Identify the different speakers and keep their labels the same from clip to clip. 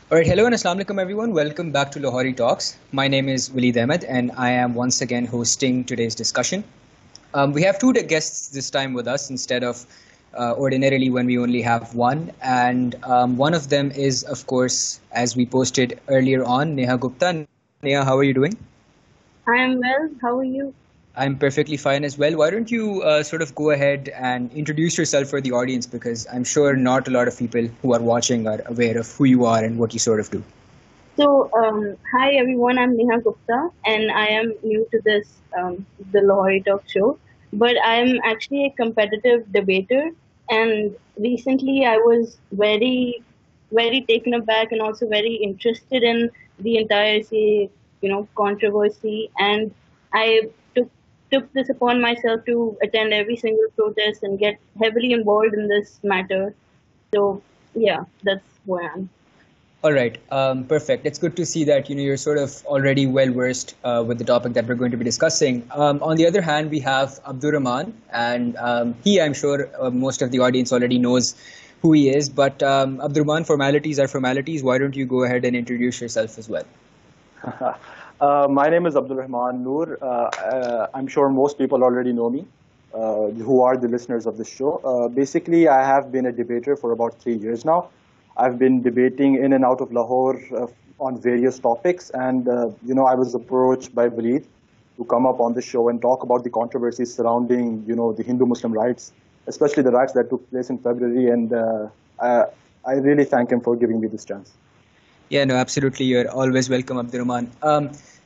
Speaker 1: All right, hello and assalamu alaikum everyone. Welcome back to Lahori Talks. My name is Waleed Ahmed and I am once again hosting today's discussion. We have two guests this time with us instead of ordinarily when we only have one. And one of them is, of course, as we posted earlier on, Neha Gupta. Neha, how are you doing?
Speaker 2: I am well. How are you?
Speaker 1: I'm perfectly fine as well. Why don't you sort of go ahead and introduce yourself for the audience because I'm sure not a lot of people who are watching are aware of who you are and what you sort of do.
Speaker 2: Hi everyone. I'm Neha Gupta, and I am new to this the Lahori Talk show. But I'm actually a competitive debater, and recently I was very taken aback and also very interested in the entire controversy, and I took this upon myself to attend every single protest and get heavily involved in this matter. So yeah, that's who I am.
Speaker 1: All right, perfect. It's good to see that you're sort of already well versed with the topic that we're going to be discussing. On the other hand, we have Abdur Rahman, and I'm sure most of the audience already knows who he is. But Abdur Rahman, formalities are formalities. Why don't you go ahead and introduce yourself as well?
Speaker 3: My name is Abdul Rahman Noor. I'm sure most people already know me, who are the listeners of this show. Basically, I have been a debater for about 3 years now. I've been debating in and out of Lahore on various topics, and I was approached by Waleed to come up on the show and talk about the controversies surrounding, the Hindu-Muslim rights, especially the rights that took place in February. And I really thank him for giving me this chance.
Speaker 1: Yeah, no, absolutely. You're always welcome, Abdurrahman.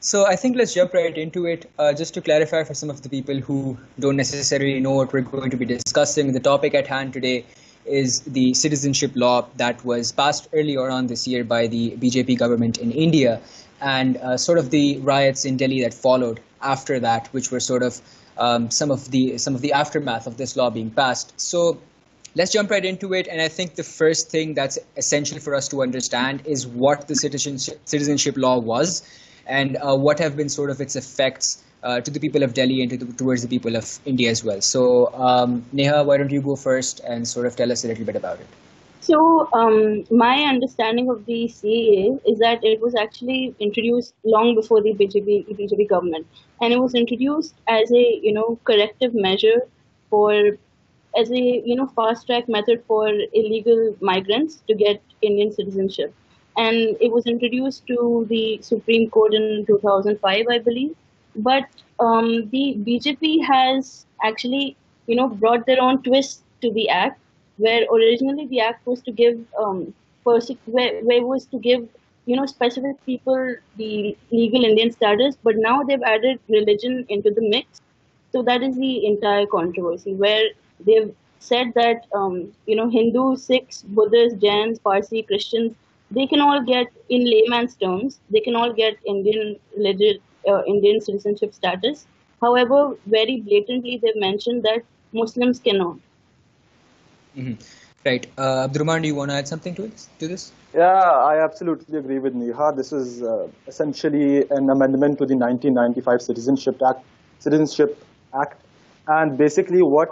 Speaker 1: So I think let's jump right into it. Just to clarify for some of the people who don't necessarily know what we're going to be discussing, the topic at hand today is the citizenship law that was passed earlier on this year by the BJP government in India, and sort of the riots in Delhi that followed after that, which were sort of some of the aftermath of this law being passed. So let's jump right into it. And I think the first thing that's essential for us to understand is what the citizenship law was and what have been sort of its effects to the people of Delhi and towards the people of India as well. So Neha, why don't you go first and sort of tell us a little bit about it?
Speaker 2: My understanding of the CAA is that it was actually introduced long before the BJP government, and it was introduced as a corrective measure for as a fast track method for illegal migrants to get Indian citizenship, and it was introduced to the Supreme Court in 2005, I believe. But the BJP has actually brought their own twist to the act, where originally the act was to give where it was to give specific people the legal Indian status, but now they've added religion into the mix. So that is the entire controversy, where they've said that Hindus, Sikhs, Buddhists, Jains, Parsi, Christians, they can all get, in layman's terms, they can all get Indian citizenship status. However, very blatantly they've mentioned that Muslims cannot.
Speaker 1: Mm-hmm. Right. Abdurrahman, do you want to add something to this?
Speaker 3: Yeah, I absolutely agree with Neha. This is essentially an amendment to the 1995 Citizenship Act. And basically what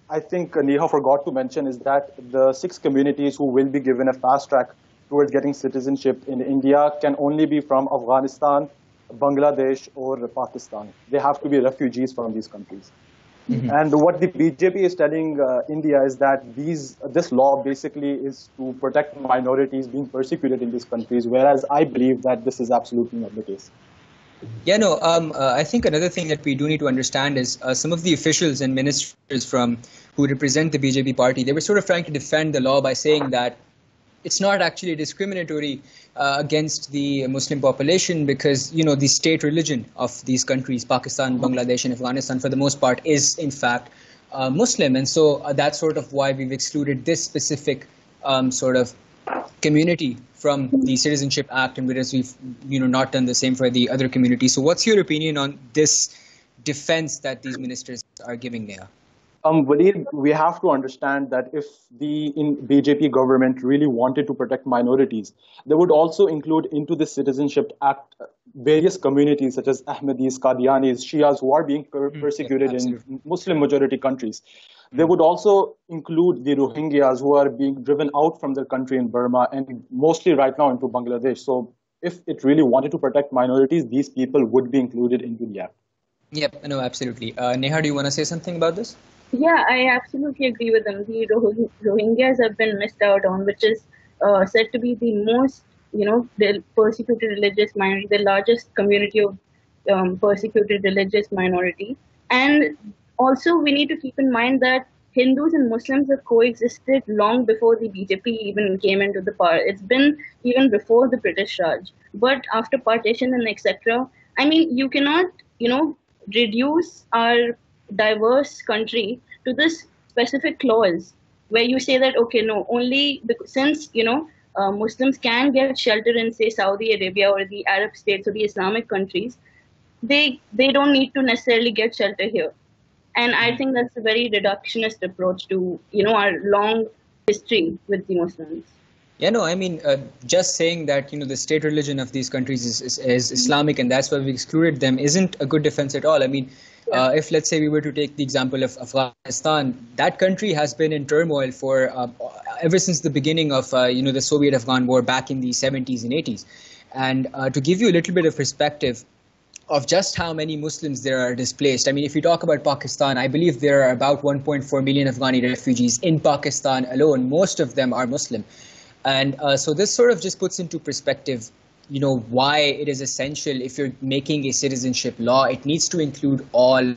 Speaker 3: I think Neha forgot to mention is that the 6 communities who will be given a fast track towards getting citizenship in India can only be from Afghanistan, Bangladesh, or Pakistan. They have to be refugees from these countries. Mm-hmm. And what the BJP is telling India is that this law basically is to protect minorities being persecuted in these countries, whereas I believe that this is absolutely not the case.
Speaker 1: Yeah, no, I think another thing that we do need to understand is some of the officials and ministers who represent the BJP party, they were sort of trying to defend the law by saying that it's not actually discriminatory against the Muslim population because, the state religion of these countries, Pakistan, Bangladesh, and Afghanistan, for the most part, is in fact Muslim. And so that's sort of why we've excluded this specific sort of community from the Citizenship Act, and whereas we've not done the same for the other communities. So what's your opinion on this defense that these ministers are giving there?
Speaker 3: Waleed, we have to understand that if the BJP government really wanted to protect minorities, they would also include into the Citizenship Act various communities such as Ahmadis, Qadianis, Shias who are being persecuted in Muslim majority countries. They would also include the Rohingyas who are being driven out from their country in Burma and mostly right now into Bangladesh. So if it really wanted to protect minorities, these people would be included into the act.
Speaker 1: Yep, no, absolutely. Neha, do you want to say something about this?
Speaker 2: Yeah, I absolutely agree with them. The Rohingyas have been missed out on, which is said to be the most, the persecuted religious minority, the largest community of persecuted religious minority. And also, we need to keep in mind that Hindus and Muslims have coexisted long before the BJP even came into the power. It's been even before the British Raj. But after partition and etc., I mean, you cannot, reduce our diverse country to this specific clause where you say that, okay, no, only since, Muslims can get shelter in, say, Saudi Arabia or the Arab states or the Islamic countries, they don't need to necessarily get shelter here. And I think that's a very reductionist approach to, our long history with the Muslims.
Speaker 1: Yeah, no, I mean, just saying that, the state religion of these countries is Islamic and that's why we excluded them isn't a good defense at all. I mean, if let's say we were to take the example of Afghanistan, that country has been in turmoil for ever since the beginning of, the Soviet-Afghan war back in the 70s and 80s. And to give you a little bit of perspective of just how many Muslims there are displaced. I mean, if you talk about Pakistan, I believe there are about 1.4 million Afghani refugees in Pakistan alone. Most of them are Muslim. And so this sort of just puts into perspective, why it is essential if you're making a citizenship law, it needs to include all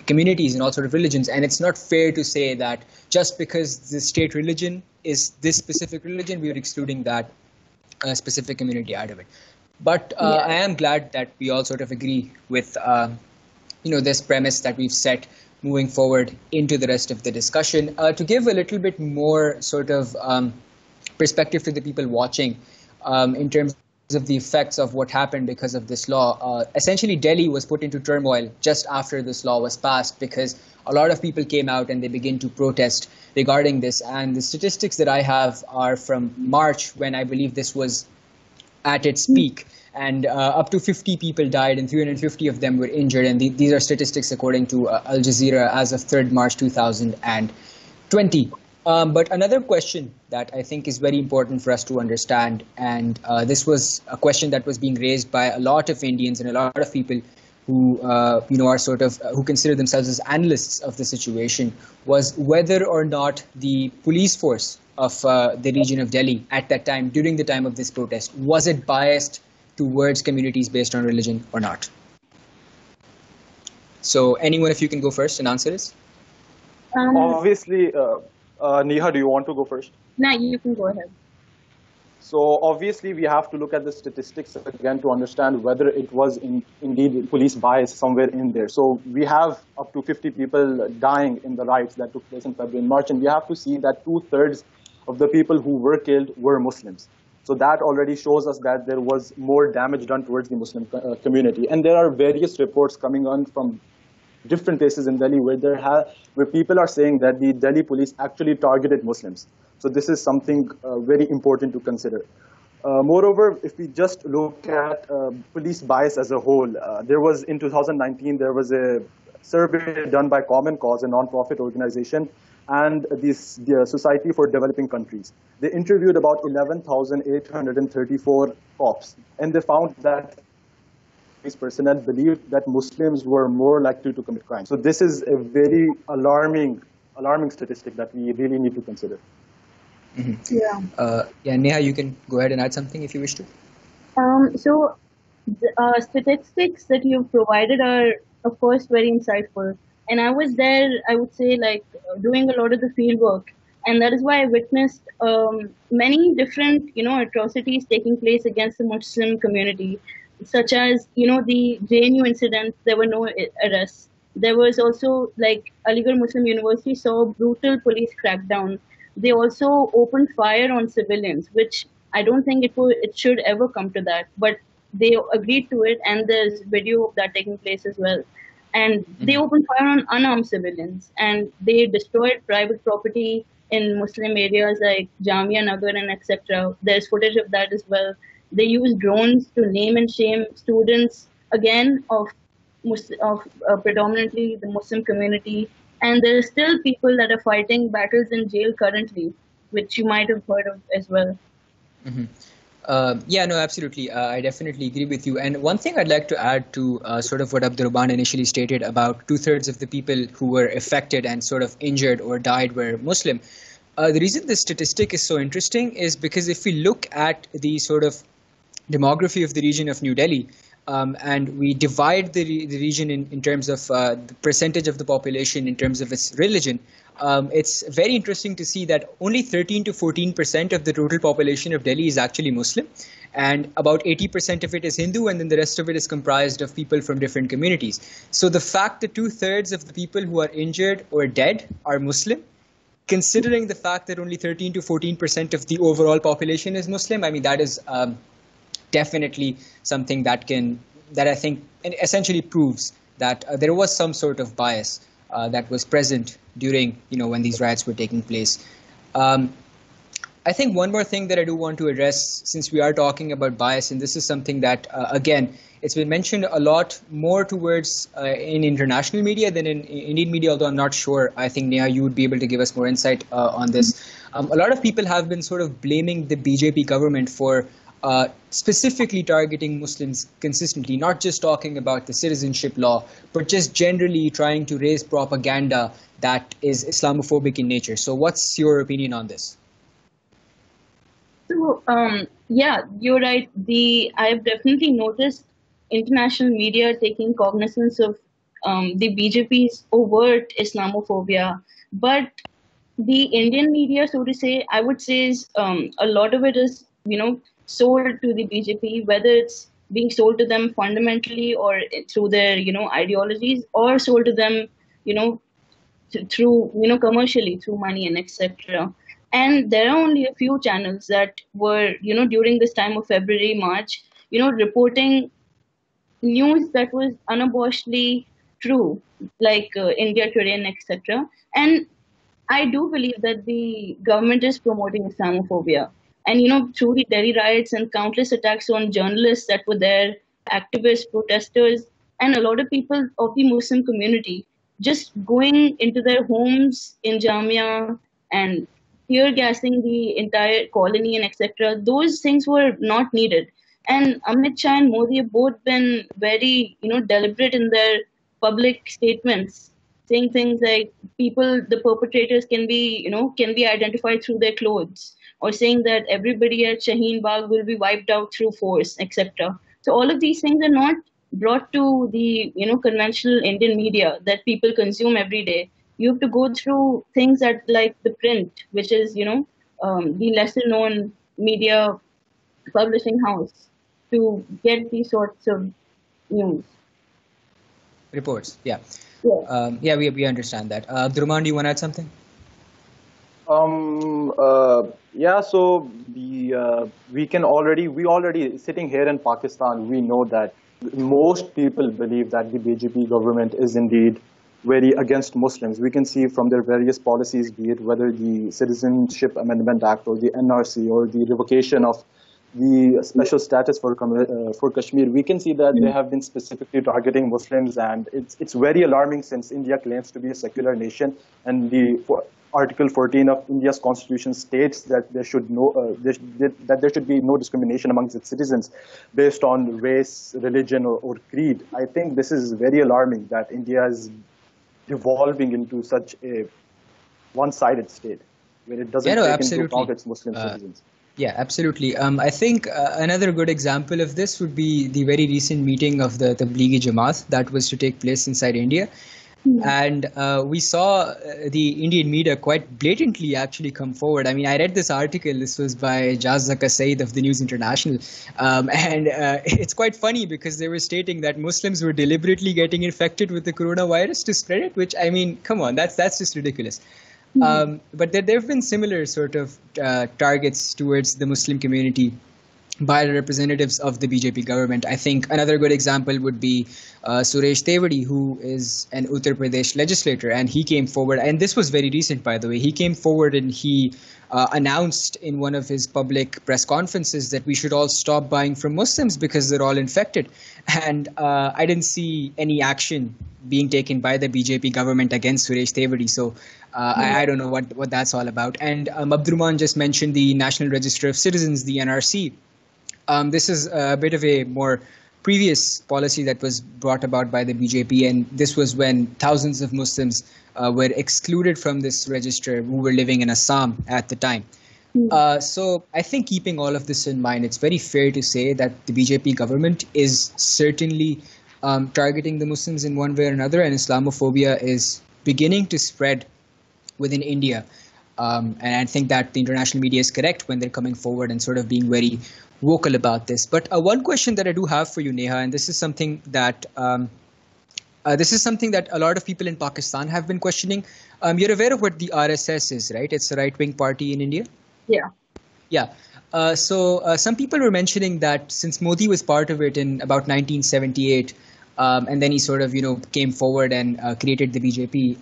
Speaker 1: communities and all sort of religions. And it's not fair to say that just because the state religion is this specific religion, we are excluding that specific community out of it. But I am glad that we all sort of agree with, this premise that we've set moving forward into the rest of the discussion. To give a little bit more sort of perspective to the people watching in terms of the effects of what happened because of this law. Essentially, Delhi was put into turmoil just after this law was passed because a lot of people came out and they began to protest regarding this. And the statistics that I have are from March when I believe this was at its peak. And up to 50 people died and 350 of them were injured. And these are statistics according to Al Jazeera as of 3rd March 2020. But another question that I think is very important for us to understand, and this was a question that was being raised by a lot of Indians and a lot of people who are who consider themselves as analysts of the situation, was whether or not the police force of the region of Delhi at that time, during the time of this protest, was it biased towards communities based on religion or not? So anyone, if you can go first and answer this.
Speaker 3: Obviously, Neha, do you want to go first?
Speaker 2: No, you can go ahead.
Speaker 3: So obviously we have to look at the statistics again to understand whether it was indeed police bias somewhere in there. So we have up to 50 people dying in the riots that took place in February and March, and we have to see that 2/3 of the people who were killed were Muslims. So that already shows us that there was more damage done towards the Muslim community. And there are various reports coming on from different places in Delhi where people are saying that the Delhi police actually targeted Muslims. So this is something very important to consider. Moreover, if we just look at police bias as a whole, in 2019, there was a survey done by Common Cause, a non-profit organization, and the Society for Developing Countries. They interviewed about 11,834 cops, and they found that police personnel believed that Muslims were more likely to commit crime. So this is a very alarming statistic that we really need to consider.
Speaker 1: Mm-hmm. Neha, you can go ahead and add something if you wish to.
Speaker 2: So the statistics that you've provided are, of course, very insightful. And I was there, I would say, doing a lot of the field work. And that is why I witnessed many different, atrocities taking place against the Muslim community, such as, the JNU incident. There were no arrests. There was also, Aligarh Muslim University saw brutal police crackdown. They also opened fire on civilians, which I don't think it should ever come to that. But they agreed to it, and there's video of that taking place as well. And they opened fire on unarmed civilians, and they destroyed private property in Muslim areas like Jamia Nagar and etc. There's footage of that as well. They use drones to name and shame students, again, of predominantly the Muslim community. And there are still people that are fighting battles in jail currently, which you might have heard of as well.
Speaker 1: Mm-hmm. Yeah, no, absolutely. I definitely agree with you. And one thing I'd like to add to sort of what Abdurrahman initially stated about 2/3 of the people who were affected and sort of injured or died were Muslim. The reason this statistic is so interesting is because if we look at the sort of demography of the region of New Delhi, and we divide the region in terms of the percentage of the population in terms of its religion, it's very interesting to see that only 13 to 14% of the total population of Delhi is actually Muslim, and about 80% of it is Hindu, and then the rest of it is comprised of people from different communities. So the fact that 2/3 of the people who are injured or dead are Muslim, considering the fact that only 13 to 14% of the overall population is Muslim, I mean, that is definitely something that I think essentially proves that there was some sort of bias that was present during, when these riots were taking place. I think one more thing that I do want to address, since we are talking about bias, and this is something that, again, it's been mentioned a lot more towards in international media than in Indian media, although I'm not sure. I think, Neha, you would be able to give us more insight on this. A lot of people have been sort of blaming the BJP government for specifically targeting Muslims consistently, not just talking about the citizenship law, but just generally trying to raise propaganda that is Islamophobic in nature. So what's your opinion on this?
Speaker 2: So, yeah, you're right. I've definitely noticed international media taking cognizance of the BJP's overt Islamophobia, but the Indian media, so to say, I would say is a lot of it is, sold to the BJP, whether it's being sold to them fundamentally or through their, ideologies, or sold to them, through, commercially, through money and etc. And there are only a few channels that were, during this time of February, March, reporting news that was unabashedly true, like India Today and etc. And I do believe that the government is promoting Islamophobia. And, through the Delhi riots and countless attacks on journalists that were there, activists, protesters, and a lot of people of the Muslim community just going into their homes in Jamia and tear gassing the entire colony and etc. Those things were not needed. And Amit Shah and Modi have both been very, deliberate in their public statements, saying things like the perpetrators can be identified through their clothes, or saying that everybody at Shaheen Bagh will be wiped out through force, etc. So all of these things are not brought to the conventional Indian media that people consume every day. You have to go through things that like the print, which is the lesser known media publishing house, to get these sorts of news.
Speaker 1: Reports, yeah.
Speaker 2: Yeah,
Speaker 1: We understand that. Abdurrahman, do you want to add something?
Speaker 3: Yeah, so we already sitting here in Pakistan, we know that most people believe that the BJP government is indeed very against Muslims. We can see from their various policies, be it whether the Citizenship Amendment Act or the NRC or the revocation of the special status for Kashmir, we can see that they have been specifically targeting Muslims, and it's very alarming since India claims to be a secular nation, and Article 14 of India's constitution states that there should be no discrimination amongst its citizens based on race, religion, or creed. I think this is very alarming that India is evolving into such a one-sided state where it doesn't take into account its Muslim citizens.
Speaker 1: Yeah, absolutely. I think another good example of this would be the very recent meeting of the Tablighi Jamaat that was to take place inside India. And we saw the Indian media quite blatantly actually come forward. I mean, I read this article. This was by Jaz Zaka Saeed of the News International. And it's quite funny because they were stating that Muslims were deliberately getting infected with the coronavirus to spread it, which, I mean, come on, that's just ridiculous. But there have been similar sort of targets towards the Muslim community by the representatives of the BJP government. I think another good example would be Suresh Tewadi, who is an Uttar Pradesh legislator, and he came forward, and this was very recent, by the way. He came forward and he announced in one of his public press conferences that we should all stop buying from Muslims because they're all infected. And I didn't see any action being taken by the BJP government against Suresh Tewadi. So I don't know what that's all about. And Abdurrahman just mentioned the National Register of Citizens, the NRC. This is a bit of a more previous policy that was brought about by the BJP, and this was when thousands of Muslims were excluded from this register who were living in Assam at the time. So I think keeping all of this in mind, it's very fair to say that the BJP government is certainly targeting the Muslims in one way or another, and Islamophobia is beginning to spread within India. And I think that the international media is correct when they're coming forward and sort of being very vocal about this. But one question that I do have for you, Neha, and this is something that a lot of people in Pakistan have been questioning. You're aware of what the RSS is, right? It's a right-wing party in India.
Speaker 2: Yeah.
Speaker 1: Yeah. So some people were mentioning that since Modi was part of it in about 1978, and then he sort of, came forward and created the BJP.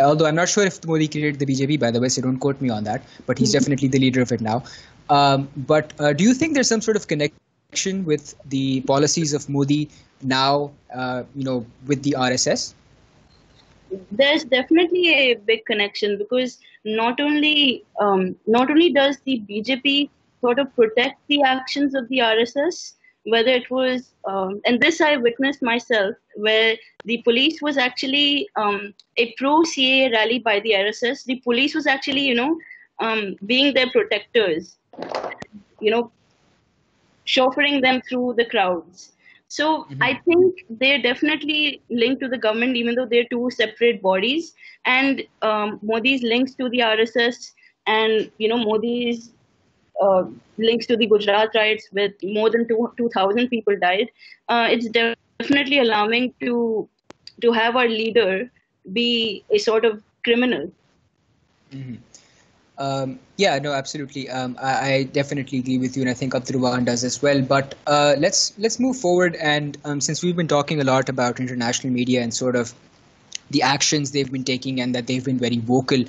Speaker 1: Although I'm not sure if Modi created the BJP, by the way, so don't quote me on that. But he's definitely the leader of it now. But do you think there's some sort of connection with the policies of Modi now, with the RSS?
Speaker 2: There's definitely a big connection, because not only does the BJP sort of protect the actions of the RSS, whether it was, and this I witnessed myself, where the police was actually a pro-CAA rally by the RSS. The police was actually, being their protectors, chauffeuring them through the crowds. So I think they're definitely linked to the government, even though they're two separate bodies. And Modi's links to the RSS and, Modi's links to the Gujarat riots with more than 2,000 people died. It's definitely alarming to have our leader be a sort of criminal.
Speaker 1: Mm-hmm. Yeah, no, absolutely. I definitely agree with you, and I think Abdurrahman does as well. But let's move forward. And since we've been talking a lot about international media and sort of the actions they've been taking, and that they've been very vocal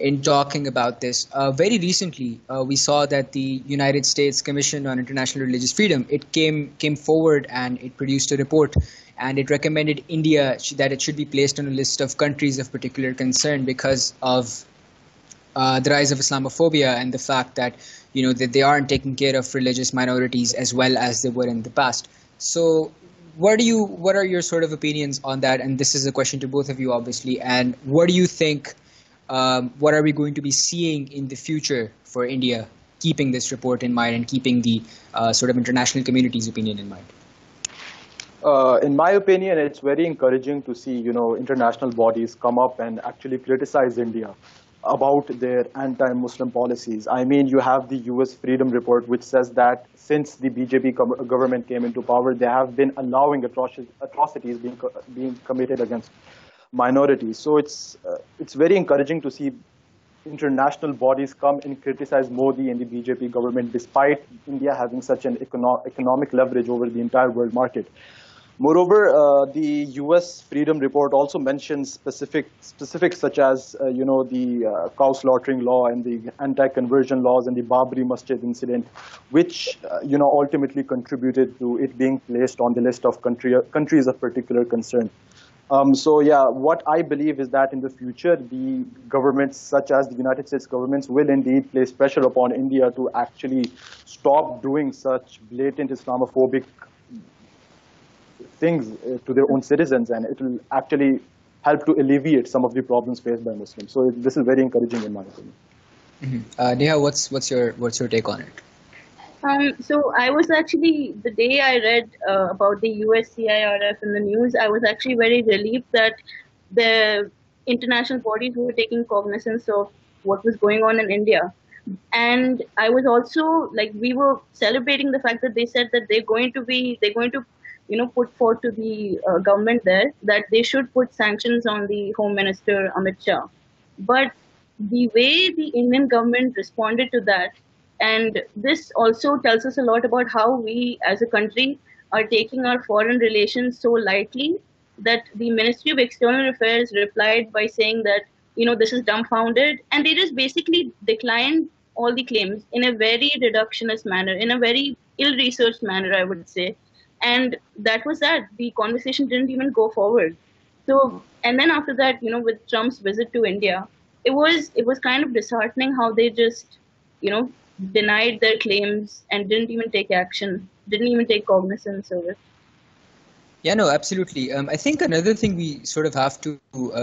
Speaker 1: in talking about this, very recently we saw that the United States Commission on International Religious Freedom, it came forward and it produced a report, and it recommended India that it should be placed on a list of countries of particular concern because of the rise of Islamophobia and the fact that that they aren't taking care of religious minorities as well as they were in the past. So what are your sort of opinions on that? And this is a question to both of you, obviously. And what do you think? What are we going to be seeing in the future for India, keeping this report in mind and keeping the sort of international community's opinion in mind?
Speaker 3: In my opinion, it's very encouraging to see international bodies come up and actually criticize India about their anti-Muslim policies. I mean, you have the US Freedom Report, which says that since the BJP government came into power, they have been allowing atrocities being committed against minorities. So it's very encouraging to see international bodies come and criticize Modi and the BJP government, despite India having such an economic leverage over the entire world market. Moreover, the U.S. Freedom Report also mentions specifics such as the cow slaughtering law and the anti-conversion laws and the Babri Masjid incident, which ultimately contributed to it being placed on the list of countries of particular concern. So yeah, what I believe is that in the future, the governments such as the United States governments will indeed place pressure upon India to actually stop doing such blatant Islamophobic things to their own citizens, and it will actually help to alleviate some of the problems faced by Muslims. So this is very encouraging in my opinion.
Speaker 1: Mm-hmm. Neha, what's your take on it?
Speaker 2: So I was actually, the day I read about the USCIRF in the news, I was actually very relieved that the international bodies were taking cognizance of what was going on in India. And I was also, we were celebrating the fact that they said that they're going to put forth to the government there that they should put sanctions on the Home Minister Amit Shah. But the way the Indian government responded to that And this also tells us a lot about how we as a country are taking our foreign relations so lightly that the Ministry of External Affairs replied by saying that, this is dumbfounded. And they just basically declined all the claims in a very reductionist manner, in a very ill researched manner, I would say. And that was that. The conversation didn't even go forward. So, and then after that, with Trump's visit to India, it was kind of disheartening how they just, you know, denied their claims and didn't even take action, didn't even take cognizance of it.
Speaker 1: Yeah, no, absolutely. I think another thing we sort of have to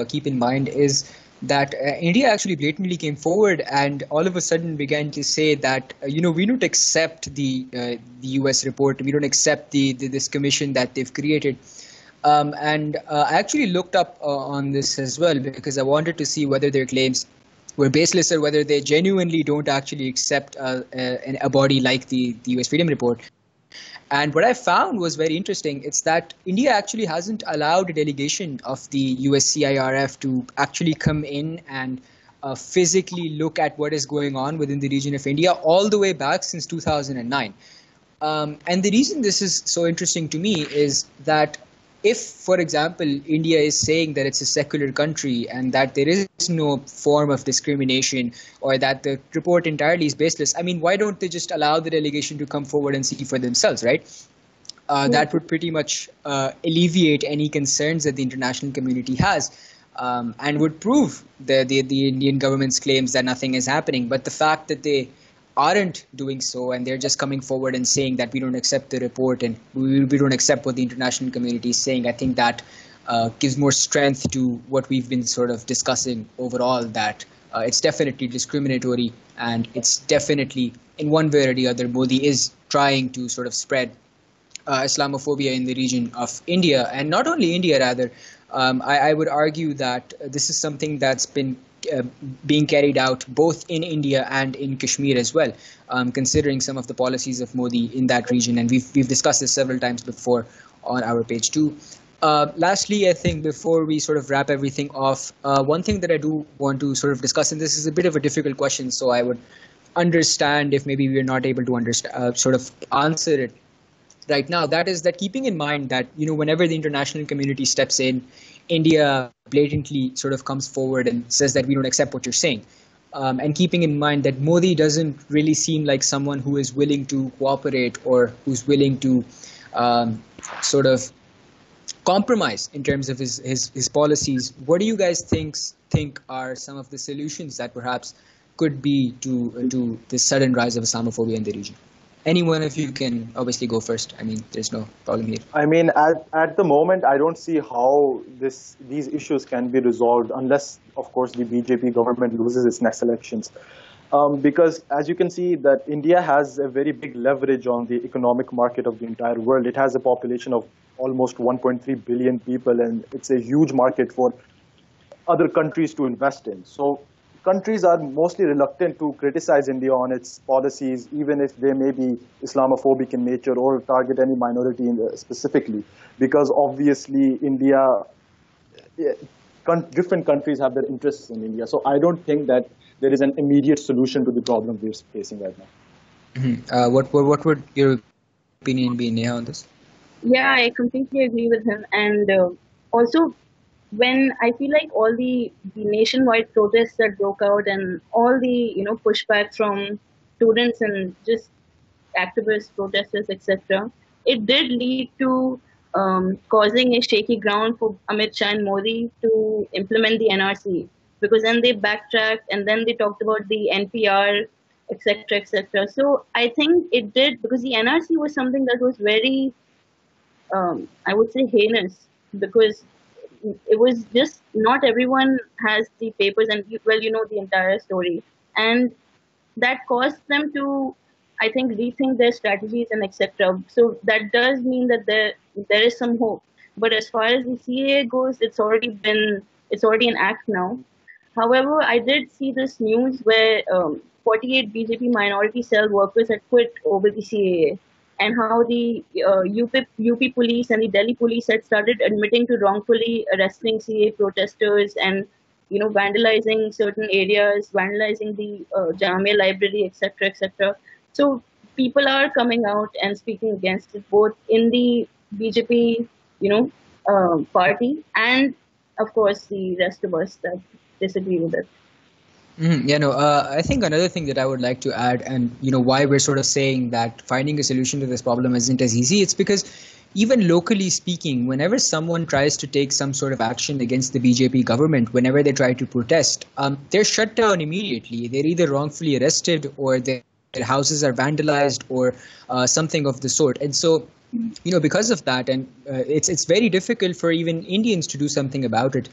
Speaker 1: keep in mind is that India actually blatantly came forward and all of a sudden began to say that we don't accept the U.S. report, we don't accept this commission that they've created. And I actually looked up on this as well because I wanted to see whether their claims were baseless or whether they genuinely don't actually accept a body like the U.S. Freedom Report. And what I found was very interesting. It's that India actually hasn't allowed a delegation of the USCIRF to actually come in and physically look at what is going on within the region of India all the way back since 2009. And the reason this is so interesting to me is that if, for example, India is saying that it's a secular country and that there is no form of discrimination or that the report entirely is baseless, I mean, why don't they just allow the delegation to come forward and see for themselves, right? That would pretty much alleviate any concerns that the international community has and would prove the Indian government's claims that nothing is happening. But the fact that they aren't doing so and they're just coming forward and saying that we don't accept the report and we don't accept what the international community is saying, I think that gives more strength to what we've been sort of discussing overall, that it's definitely discriminatory and it's definitely, in one way or the other, Modi is trying to sort of spread Islamophobia in the region of India, and not only India rather. I would argue that this is something that's been being carried out both in India and in Kashmir as well, considering some of the policies of Modi in that region. And we've discussed this several times before on our page too. Lastly, I think before we sort of wrap everything off, one thing that I do want to sort of discuss, and this is a bit of a difficult question, so I would understand if maybe we're not able to sort of answer it right now. That is that, keeping in mind that whenever the international community steps in, India blatantly sort of comes forward and says that we don't accept what you're saying. And keeping in mind that Modi doesn't really seem like someone who is willing to cooperate or who's willing to sort of compromise in terms of his policies, what do you guys think are some of the solutions that perhaps could be to this sudden rise of Islamophobia in the region? Any one of you can obviously go first. I mean, there's no problem here.
Speaker 3: I mean, at the moment, I don't see how these issues can be resolved unless, of course, the BJP government loses its next elections. Because as you can see, that India has a very big leverage on the economic market of the entire world. It has a population of almost 1.3 billion people, and it's a huge market for other countries to invest in. So countries are mostly reluctant to criticize India on its policies, even if they may be Islamophobic in nature or target any minority specifically, because obviously different countries have their interests in India. So I don't think that there is an immediate solution to the problem we're facing right now.
Speaker 1: Mm-hmm. What would your opinion be, Neha, on this?
Speaker 2: Yeah, I completely agree with him. And also, when I feel like all the nationwide protests that broke out and all the pushback from students and just activists, protesters, etc., it did lead to causing a shaky ground for Amit Shah and Modi to implement the NRC, because then they backtracked and then they talked about the NPR, etc., etc. So I think it did, because the NRC was something that was very, I would say, heinous, because it was just not everyone has the papers, and the entire story, and that caused them to, I think, rethink their strategies and etc. So that does mean that there is some hope. But as far as the CAA goes, it's already an act now. However, I did see this news where 48 BJP minority cell workers had quit over the CAA, and how the UP police and the Delhi police had started admitting to wrongfully arresting CAA protesters and vandalizing certain areas, vandalizing the Jamia library, etc., etc. So people are coming out and speaking against it, both in the BJP, party, and of course the rest of us that disagree with it.
Speaker 1: Yeah, no, I think another thing that I would like to add, and why we're sort of saying that finding a solution to this problem isn't as easy, it's because even locally speaking, whenever someone tries to take some sort of action against the BJP government, whenever they try to protest, they're shut down immediately. They're either wrongfully arrested or their houses are vandalized or something of the sort. And so, because of that, and it's very difficult for even Indians to do something about it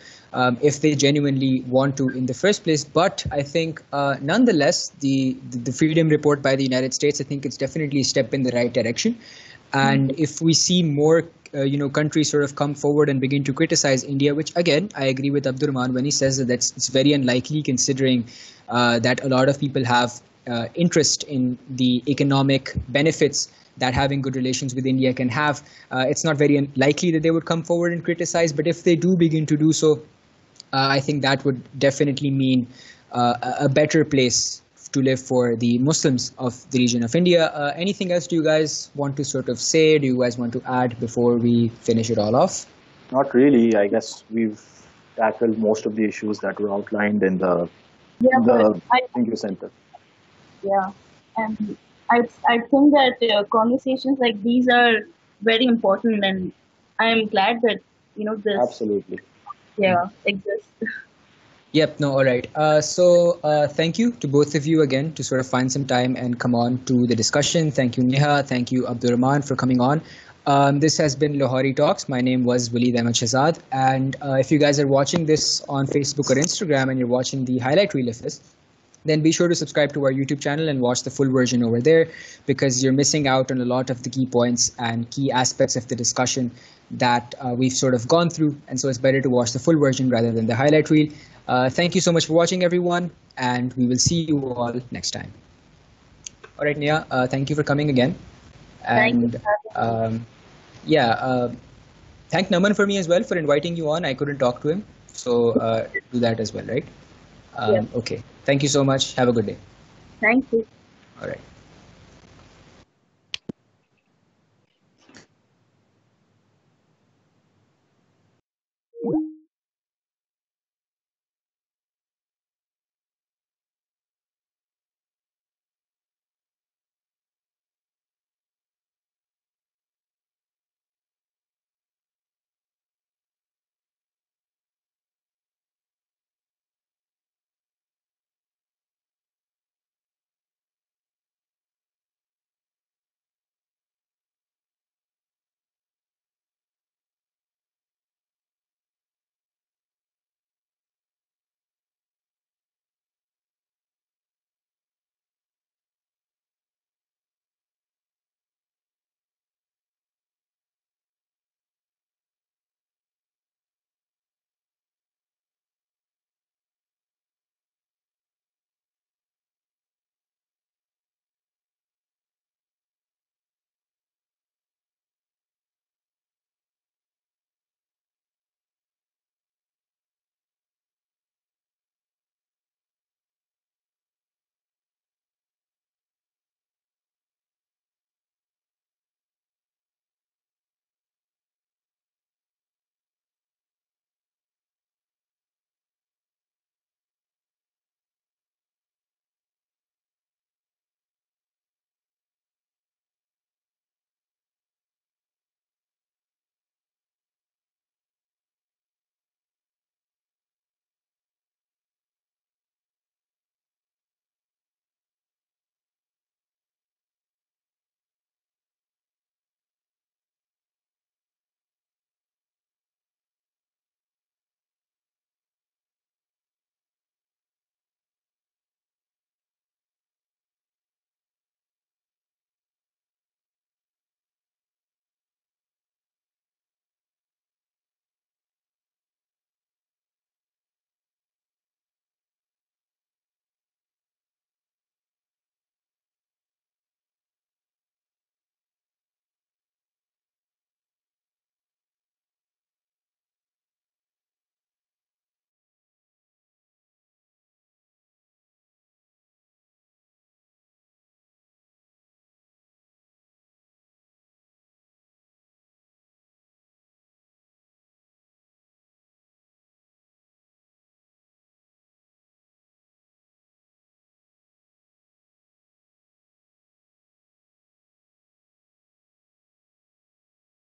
Speaker 1: if they genuinely want to in the first place. But I think nonetheless, the Freedom Report by the United States, I think it's definitely a step in the right direction. And if we see more, countries sort of come forward and begin to criticize India, which again, I agree with Abdurrahman when he says that it's very unlikely considering that a lot of people have interest in the economic benefits that having good relations with India can have. It's not very likely that they would come forward and criticize, but if they do begin to do so, I think that would definitely mean a better place to live for the Muslims of the region of India. Anything else do you guys want to sort of say? Do you guys want to add before we finish it all off?
Speaker 3: Not really. I guess we've tackled most of the issues that were outlined in the Thank you Center.
Speaker 2: Yeah, and I think that conversations like these are very important, and I am glad that this
Speaker 3: Absolutely.
Speaker 2: exists.
Speaker 1: Yep, no, all right. So thank you to both of you again to sort of find some time and come on to the discussion. Thank you, Neha. Thank you, Abdurrahman, for coming on. This has been Lahori Talks. My name was Waleed Ahmed Shahzad. And if you guys are watching this on Facebook or Instagram and you're watching the highlight reel of this, then be sure to subscribe to our YouTube channel and watch the full version over there, because you're missing out on a lot of the key points and key aspects of the discussion that we've sort of gone through. And so it's better to watch the full version rather than the highlight reel. Thank you so much for watching, everyone, and we will see you all next time. All right, Nia, thank you for coming again. And thank Naman for me as well for inviting you on. I couldn't talk to him, so do that as well, right? Okay. Thank you so much. Have a good day.
Speaker 2: Thank you.
Speaker 1: All right.